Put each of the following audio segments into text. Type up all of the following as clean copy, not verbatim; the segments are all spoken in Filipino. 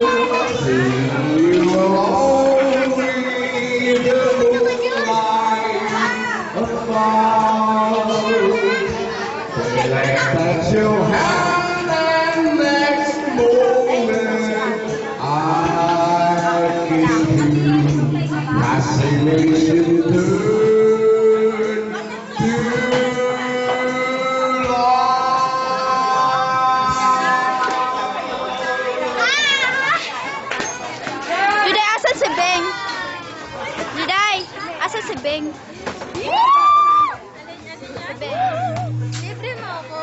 You will only look like a flower. Touch your hand and next moment I kiss you. Fascination turn to Juday, asan si Beng? Juday, asan si Beng? Si Beng. Libre mo ako.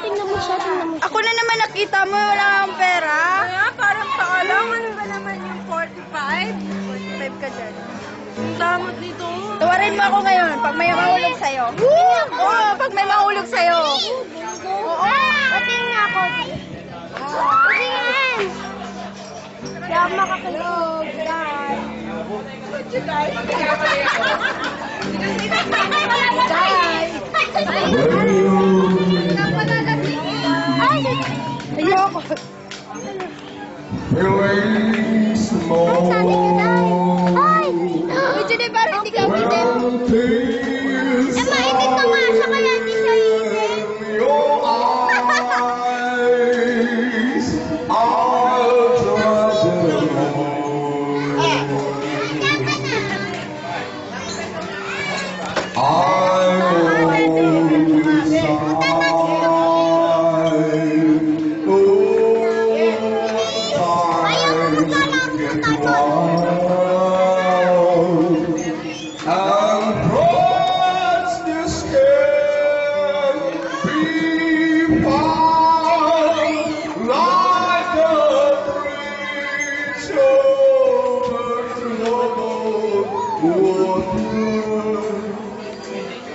Tingnan mo siya, tingnan mo. Ako na naman nakita mo, wala kang pera. Kaya parang paalam, ano ba naman yung 45? 45 ka dyan. Ang damot nito. Tawarin mo ako ngayon pag may mahulog sa'yo. Oo, pag may mahulog sa'yo. Oo. Patingin nga ako. Patingin! Kaya ako makakalog. Juday. Ayoko. feeling small. Uy, Juday, parang hindi ka umitin. Mainit na nga siya, kaya hindi siya iinit. Your eyes are trouble.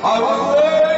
I was